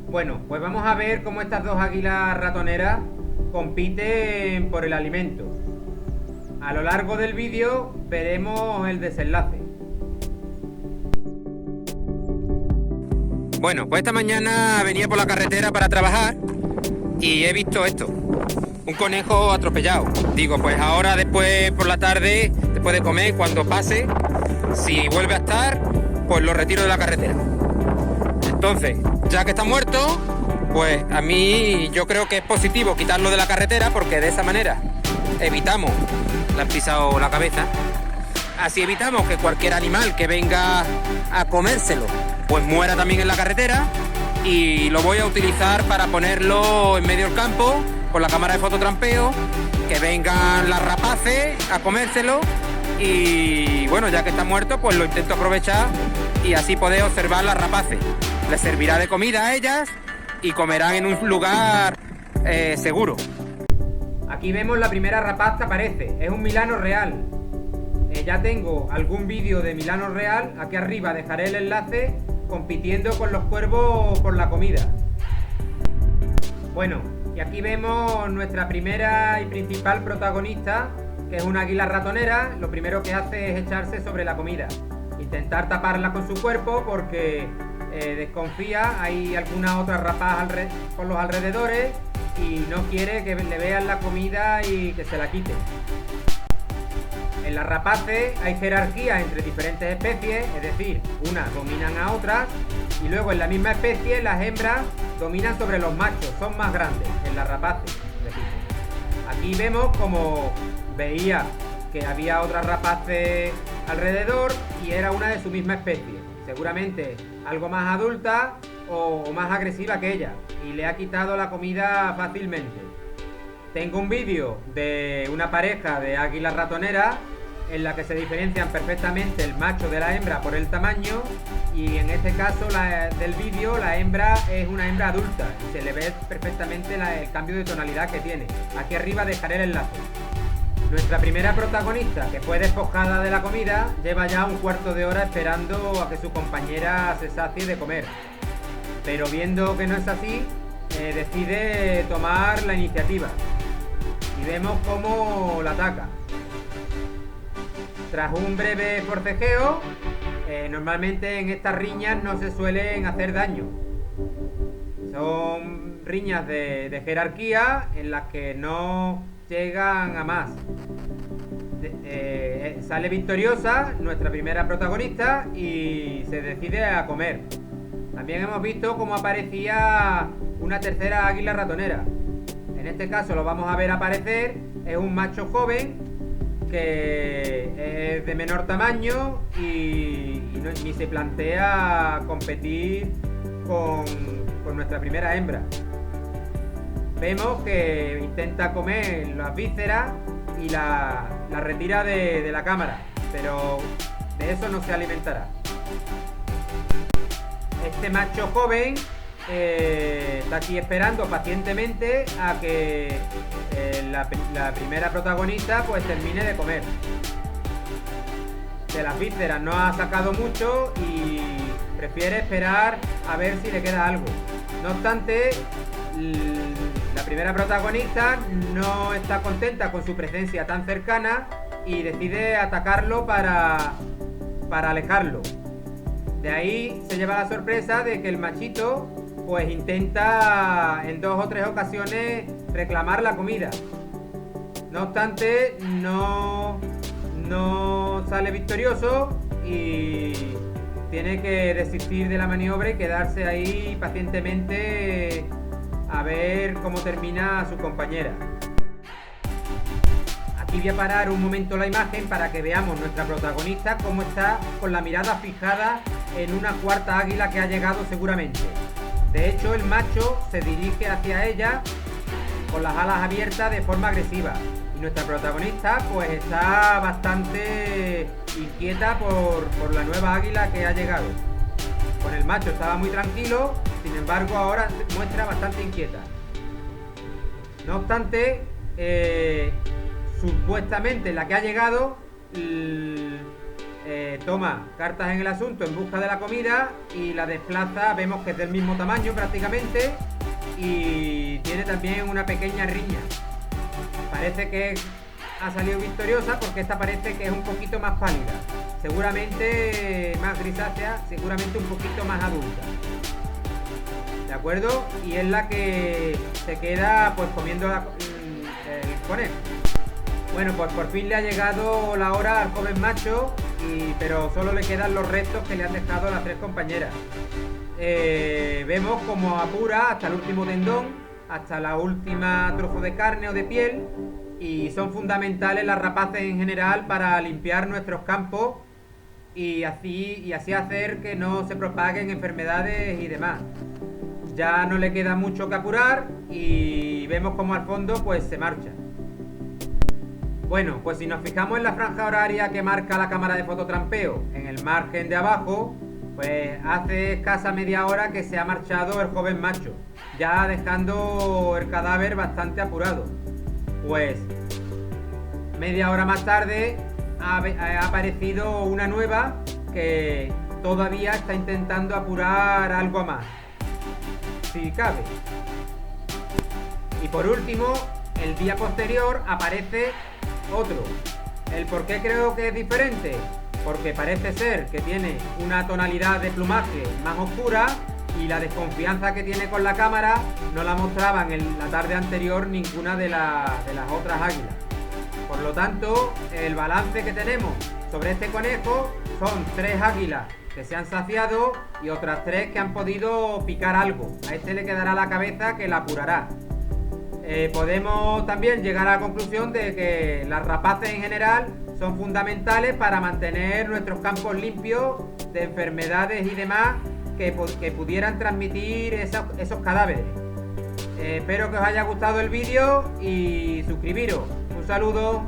Bueno, pues vamos a ver cómo estas dos águilas ratoneras compiten por el alimento. A lo largo del vídeo veremos el desenlace. Bueno, pues esta mañana venía por la carretera para trabajar y he visto esto, un conejo atropellado. Digo, pues ahora después por la tarde, después de comer, cuando pase, si vuelve a estar, pues lo retiro de la carretera. Entonces, ya que está muerto, pues a mí yo creo que es positivo quitarlo de la carretera, porque de esa manera evitamos, le han pisado la cabeza, así evitamos que cualquier animal que venga a comérselo pues muera también en la carretera. Y lo voy a utilizar para ponerlo en medio del campo con la cámara de fototrampeo, que vengan las rapaces a comérselo. Y bueno, ya que está muerto, pues lo intento aprovechar y así poder observar las rapaces. Les servirá de comida a ellas y comerán en un lugar seguro. Aquí vemos la primera rapaz que aparece, es un milano real. Ya tengo algún vídeo de milano real, aquí arriba dejaré el enlace, compitiendo con los cuervos por la comida. Bueno, y aquí vemos nuestra primera y principal protagonista, que es una águila ratonera. Lo primero que hace es echarse sobre la comida, intentar taparla con su cuerpo porque desconfía, hay alguna otra rapaz por los alrededores y no quiere que le vean la comida y que se la quiten. En las rapaces hay jerarquía entre diferentes especies, es decir, unas dominan a otras, y luego en la misma especie las hembras dominan sobre los machos, son más grandes en las rapaces, repito. Aquí vemos como veía que había otras rapaces alrededor y era una de su misma especie, seguramente algo más adulta o más agresiva que ella, y le ha quitado la comida fácilmente. Tengo un vídeo de una pareja de águilas ratoneras en la que se diferencian perfectamente el macho de la hembra por el tamaño, y en este caso del vídeo la hembra es una hembra adulta y se le ve perfectamente el cambio de tonalidad que tiene. Aquí arriba dejaré el enlace. Nuestra primera protagonista, que fue despojada de la comida, lleva ya un cuarto de hora esperando a que su compañera se sacie de comer, pero viendo que no es así, decide tomar la iniciativa y vemos cómo la ataca. Tras un breve forcejeo, normalmente en estas riñas no se suelen hacer daño. Son riñas de jerarquía en las que no llegan a más. Sale victoriosa nuestra primera protagonista y se decide a comer. También hemos visto cómo aparecía una tercera águila ratonera. En este caso lo vamos a ver aparecer, es un macho joven que es de menor tamaño y ni se plantea competir con nuestra primera hembra. Vemos que intenta comer las vísceras y la retira de la cámara, pero de eso no se alimentará. Este macho joven está aquí esperando pacientemente a que la primera protagonista pues termine de comer. De las vísceras no ha sacado mucho y prefiere esperar a ver si le queda algo. No obstante, la primera protagonista no está contenta con su presencia tan cercana y decide atacarlo para alejarlo. De ahí se lleva la sorpresa de que el machito pues intenta en 2 o 3 ocasiones reclamar la comida. No obstante, no sale victorioso y tiene que desistir de la maniobra y quedarse ahí pacientemente a ver cómo termina su compañera. Aquí voy a parar un momento la imagen para que veamos nuestra protagonista cómo está con la mirada fijada en una cuarta águila que ha llegado seguramente. De hecho, el macho se dirige hacia ella con las alas abiertas de forma agresiva y nuestra protagonista pues está bastante inquieta por la nueva águila que ha llegado. Con el macho estaba muy tranquilo, sin embargo ahora se muestra bastante inquieta. No obstante, supuestamente la que ha llegado toma cartas en el asunto en busca de la comida y la desplaza, vemos que es del mismo tamaño prácticamente y tiene también una pequeña riña. Parece que ha salido victoriosa porque esta parece que es un poquito más pálida, seguramente más grisácea, seguramente un poquito más adulta. ¿De acuerdo? Y es la que se queda pues comiendo el conejo. Bueno, pues por fin le ha llegado la hora al joven macho, pero solo le quedan los restos que le han dejado las 3 compañeras. Vemos como apura hasta el último tendón, hasta la última trozo de carne o de piel, y son fundamentales las rapaces en general para limpiar nuestros campos y así hacer que no se propaguen enfermedades y demás. Ya no le queda mucho que apurar y vemos como al fondo pues se marcha. Bueno, pues si nos fijamos en la franja horaria que marca la cámara de fototrampeo en el margen de abajo, pues hace escasa media hora que se ha marchado el joven macho, ya dejando el cadáver bastante apurado. Pues media hora más tarde ha aparecido una nueva que todavía está intentando apurar algo más, si cabe. Y por último, el día posterior aparece otro. ¿El por qué creo que es diferente? Porque parece ser que tiene una tonalidad de plumaje más oscura y la desconfianza que tiene con la cámara no la mostraban en la tarde anterior ninguna de las otras águilas. Por lo tanto, el balance que tenemos sobre este conejo son 3 águilas que se han saciado y otras 3 que han podido picar algo. A este le quedará la cabeza que la apurará. Podemos también llegar a la conclusión de que las rapaces en general son fundamentales para mantener nuestros campos limpios de enfermedades y demás que pudieran transmitir esos cadáveres. Espero que os haya gustado el vídeo y suscribiros. Un saludo.